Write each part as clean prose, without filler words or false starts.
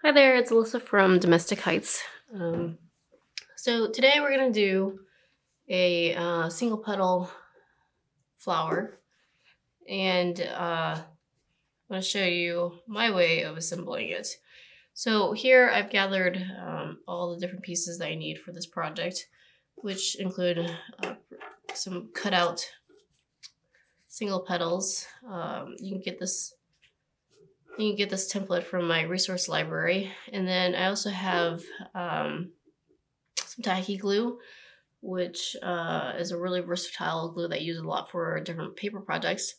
Hi there, it's Alyssa from Domestic Heights. So today we're going to do a single petal flower, and I'm going to show you my way of assembling it. So here I've gathered all the different pieces that I need for this project, which include some cutout single petals. You can get this template from my resource library. And then I also have some tacky glue, which is a really versatile glue that I use a lot for different paper projects.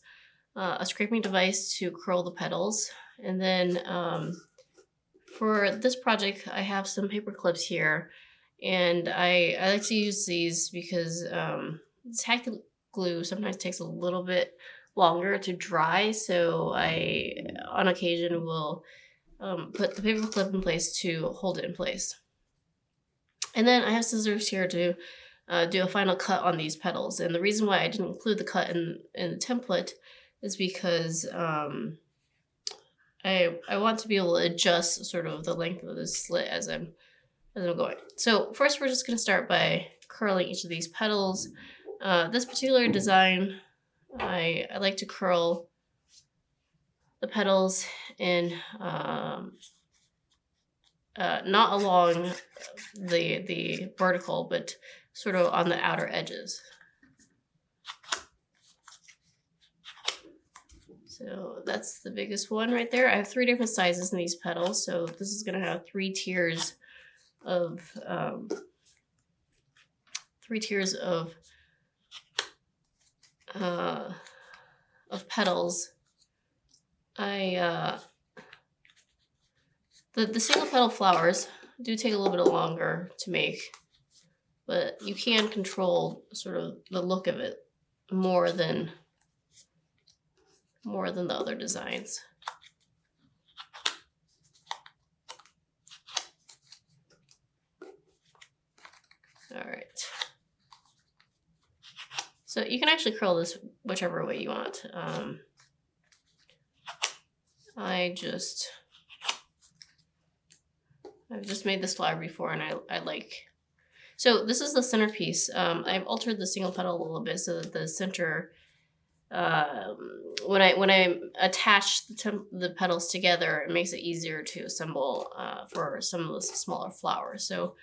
A scraping device to curl the petals. And then for this project, I have some paper clips here. And I like to use these because tacky glue sometimes takes a little bit longer to dry, so I on occasion will put the paper clip in place to hold it in place. And then I have scissors here to do a final cut on these petals. And the reason why I didn't include the cut in the template is because I want to be able to adjust sort of the length of the slit as I'm going. So first we're just going to start by curling each of these petals. This particular design, I like to curl the petals in not along the vertical, but sort of on the outer edges. So that's the biggest one right there. I have 3 different sizes in these petals, so this is going to have 3 tiers of petals. The single petal flowers do take a little bit longer to make, but you can control sort of the look of it more than the other designs. All right. So you can actually curl this whichever way you want. I've just made this flower before, and I like. So this is the centerpiece. I've altered the single petal a little bit so that the center, when I attach the petals together, it makes it easier to assemble for some of the smaller flowers. So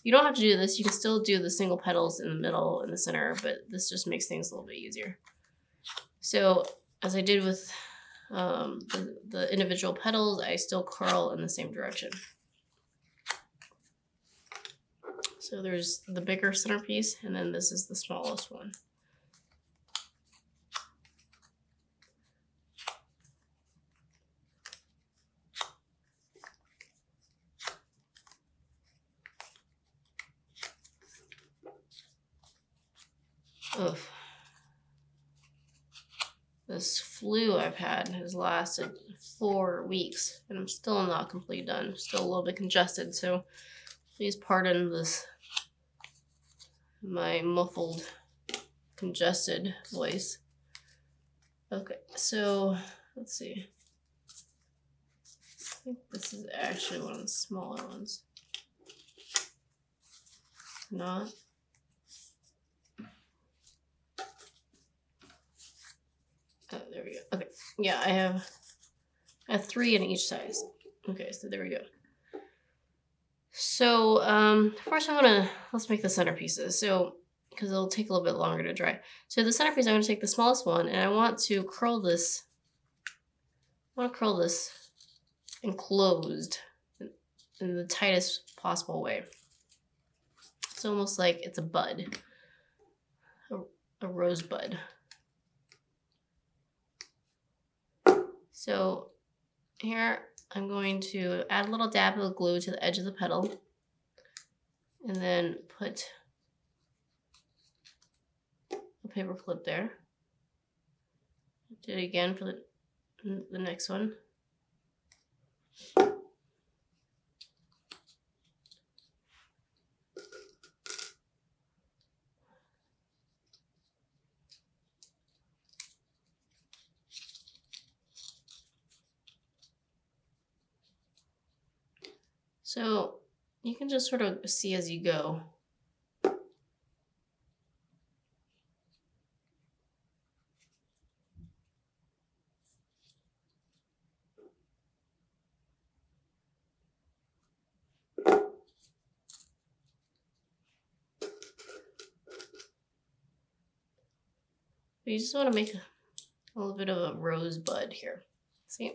you don't have to do this. You can still do the single petals in the middle and the center, but this just makes things a little bit easier. So as I did with the individual petals, I still curl in the same direction. So there's the bigger centerpiece, and then this is the smallest one. Ugh. This flu I've had has lasted 4 weeks, and I'm still not completely done. Still a little bit congested, so please pardon this, my muffled, congested voice. Okay, so let's see. I think this is actually one of the smaller ones. Not. Oh, there we go. Okay, yeah, I have 3 in each size. Okay, so there we go. So first let's make the centerpieces. So because it'll take a little bit longer to dry. So the centerpiece, I'm going to take the smallest one, and I want to curl this. I want to curl this enclosed in the tightest possible way. It's almost like it's a bud, a rose bud. So here I'm going to add a little dab of glue to the edge of the petal, and then put a paper clip there. Do it again for the next one. So you can just sort of see as you go. You just want to make a little bit of a rosebud here. See?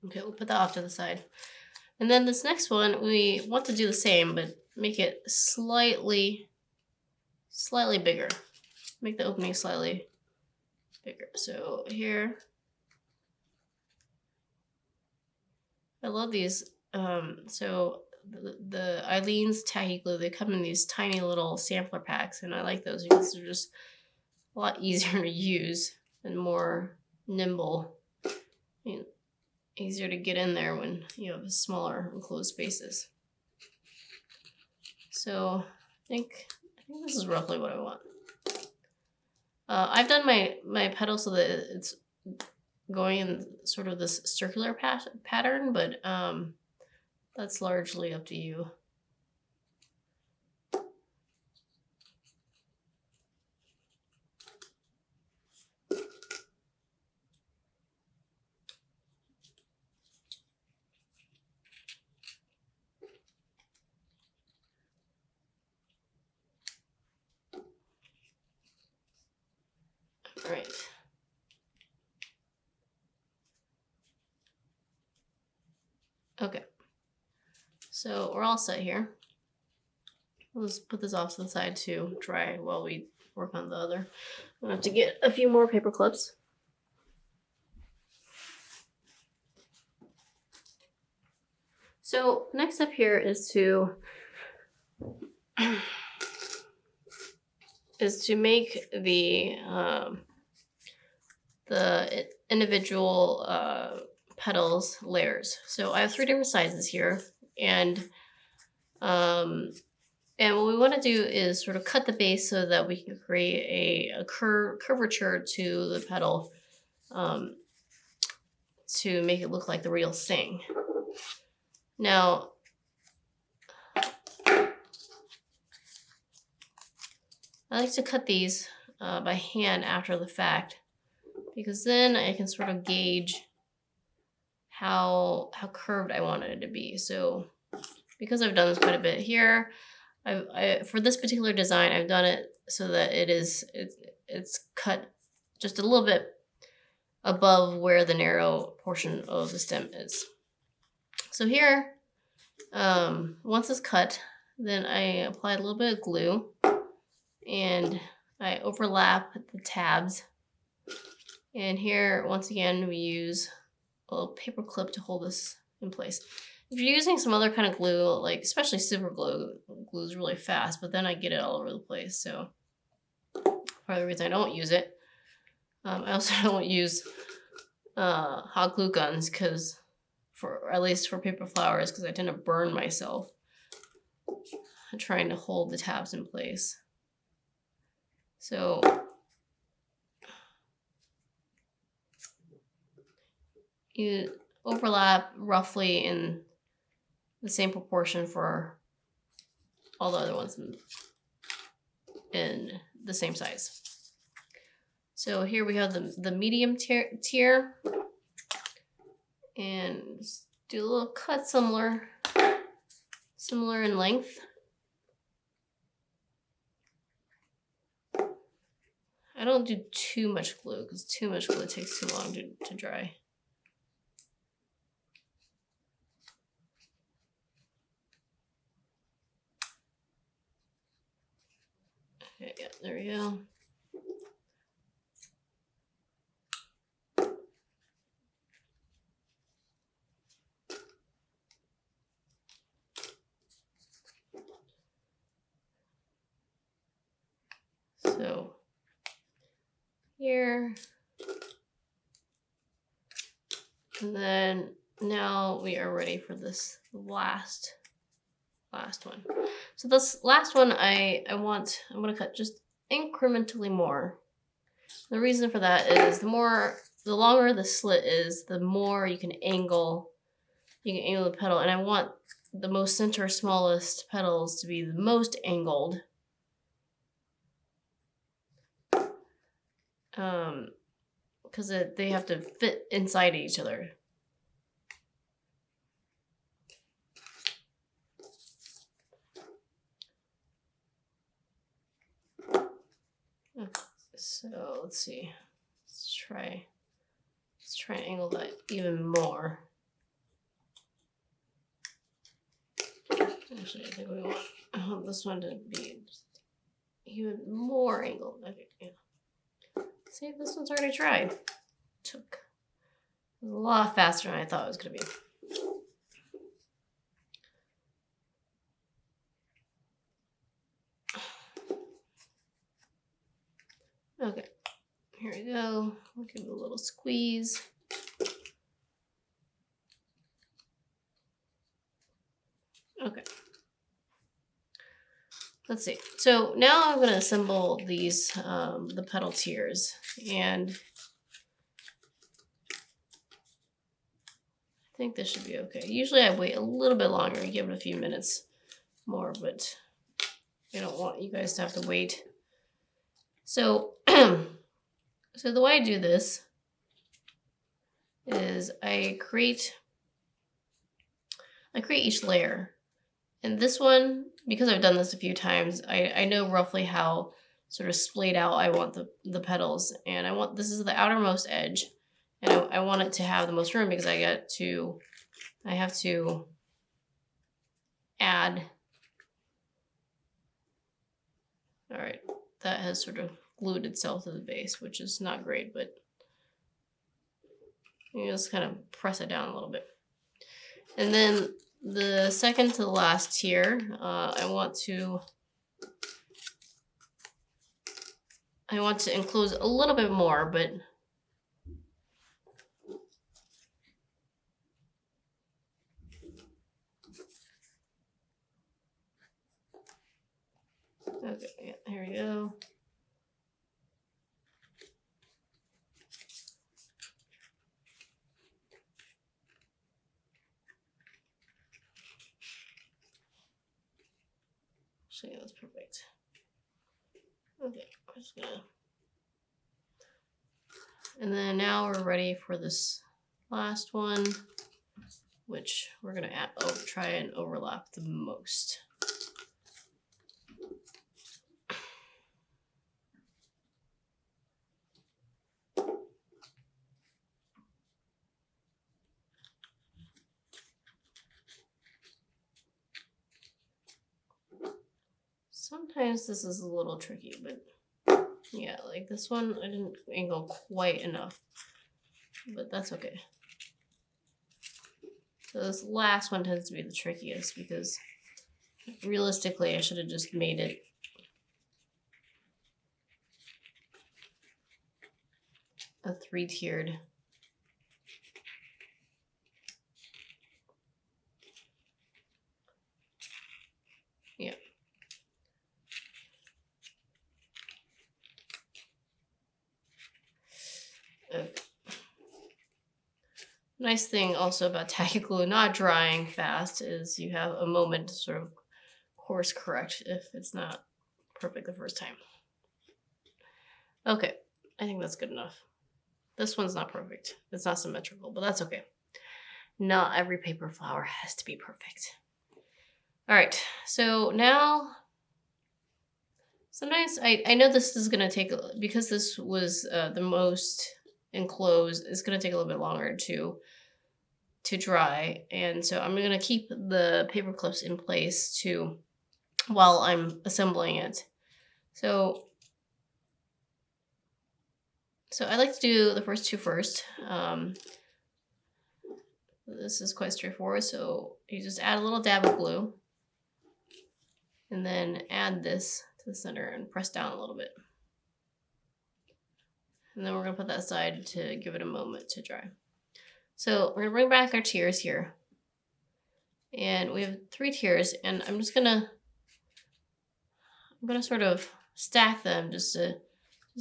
Okay, we'll put that off to the side. And then this next one, we want to do the same, but make it slightly bigger. Make the opening slightly bigger. So here, I love these. So the Eileen's tacky glue, they come in these tiny little sampler packs, and I like those because they're just a lot easier to use and more nimble. I mean, easier to get in there when you have smaller enclosed spaces. So I think this is roughly what I want. I've done my petal so that it's going in sort of this circular pattern, but that's largely up to you. All right. Okay. So we're all set here. Let's put this off to the side to dry while we work on the other. I'm gonna have to get a few more paper clips. So next up here is to make the individual petals layers. So I have 3 different sizes here, and what we want to do is sort of cut the base so that we can create a curvature to the petal to make it look like the real thing. Now, I like to cut these by hand after the fact, because then I can sort of gauge how curved I want it to be. So because I've done this quite a bit here, for this particular design, I've done it so that it's cut just a little bit above where the narrow portion of the stem is. So here, once it's cut, then I apply a little bit of glue and I overlap the tabs. And here, once again, we use a little paper clip to hold this in place. If you're using some other kind of glue, like especially super glue, glues really fast, but then I get it all over the place. So part of the reason I don't use it. I also don't use hot glue guns at least for paper flowers, because I tend to burn myself trying to hold the tabs in place. So you overlap roughly in the same proportion for all the other ones in the same size. So here we have the medium tier, and do a little cut similar in length. I don't do too much glue because too much glue takes too long to dry. Okay, yeah, there we go. So here, and then now we are ready for this last one. So this last one, I'm gonna cut just incrementally more. The reason for that is the longer the slit is, the more you can angle you can angle the petal, and I want the most center smallest petals to be the most angled. Because they have to fit inside each other. So let's see. Let's try and angle that even more. Actually, I think we want this one to be even more angled. Okay, yeah. See, this one's already dry. Took a lot faster than I thought it was gonna be. Okay, here we go. We'll give it a little squeeze. Okay. Let's see. So now I'm going to assemble these, the petal tiers, and I think this should be okay. Usually I wait a little bit longer and give it a few minutes more, but I don't want you guys to have to wait. So, so the way I do this is I create each layer. And this one, because I've done this a few times, I know roughly how sort of splayed out I want the petals. And this is the outermost edge. And I want it to have the most room because I have to add. All right, that has sort of glued itself to the base, which is not great, but you just kind of press it down a little bit. And then the second to the last tier, I want to enclose a little bit more, but okay, yeah, here we go. Actually, that's perfect. Okay, I'm just gonna. And then now we're ready for this last one, which we're gonna try and overlap the most. Sometimes this is a little tricky, but yeah, like this one, I didn't angle quite enough, but that's okay. So this last one tends to be the trickiest because realistically, I should have just made it a 3-tiered. Yeah. Okay. Nice thing also about tacky glue not drying fast is you have a moment to sort of course correct if it's not perfect the first time. Okay, I think that's good enough. This one's not perfect. It's not symmetrical, but that's okay. Not every paper flower has to be perfect. All right, so now sometimes I know this is gonna take, because this was the most enclosed, it's gonna take a little bit longer to dry, and so I'm gonna keep the paper clips in place while I'm assembling it. So I like to do the first two first. This is quite straightforward. So you just add a little dab of glue and then add this to the center and press down a little bit. And then we're gonna put that aside to give it a moment to dry. So we're gonna bring back our tiers here. And we have 3 tiers, and I'm gonna sort of stack them just to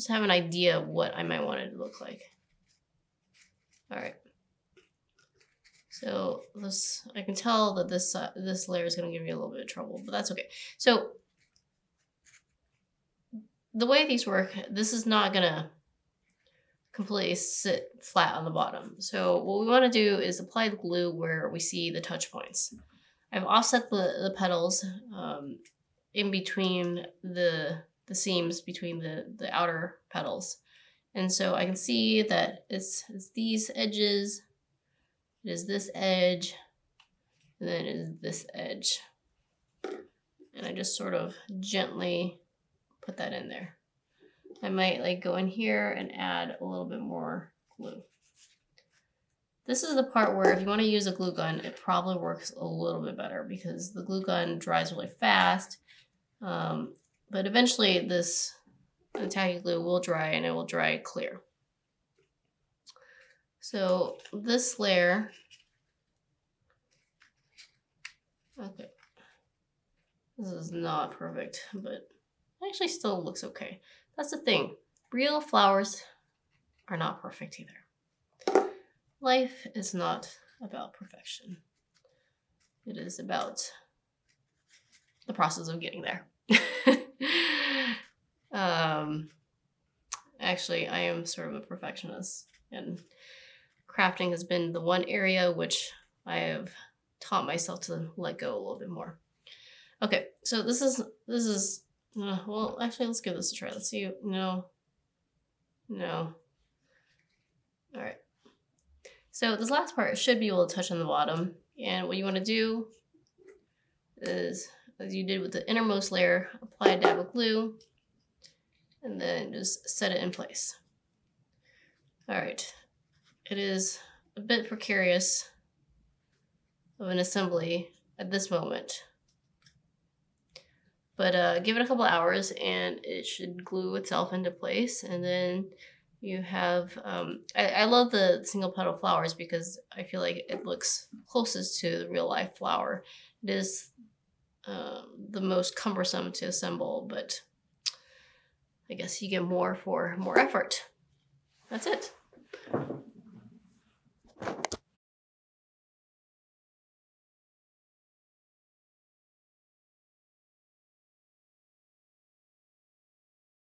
have an idea of what I might want it to look like. All right. So this, I can tell that this layer is going to give me a little bit of trouble, but that's okay. So the way these work, this is not going to completely sit flat on the bottom. So what we want to do is apply the glue where we see the touch points. I've offset the petals in between the seams between the outer petals. And so I can see that it's these edges, it is this edge, and then it is this edge. And I just sort of gently put that in there. I might like go in here and add a little bit more glue. This is the part where if you want to use a glue gun, it probably works a little bit better because the glue gun dries really fast. But eventually this tacky glue will dry and it will dry clear. So this layer, okay, this is not perfect, but it actually still looks okay. That's the thing. Real flowers are not perfect either. Life is not about perfection. It is about the process of getting there. Actually, I am sort of a perfectionist, and crafting has been the one area which I have taught myself to let go a little bit more. Okay, so this is well, actually, let's give this a try. Let's see. No. All right. So this last part should be able to touch on the bottom. And what you want to do is, as you did with the innermost layer, apply a dab of glue and then just set it in place. All right. It is a bit precarious of an assembly at this moment. But give it a couple hours and it should glue itself into place. And then you have, I love the single petal flowers because I feel like it looks closest to the real life flower. It is the most cumbersome to assemble, but I guess you get more for more effort. That's it.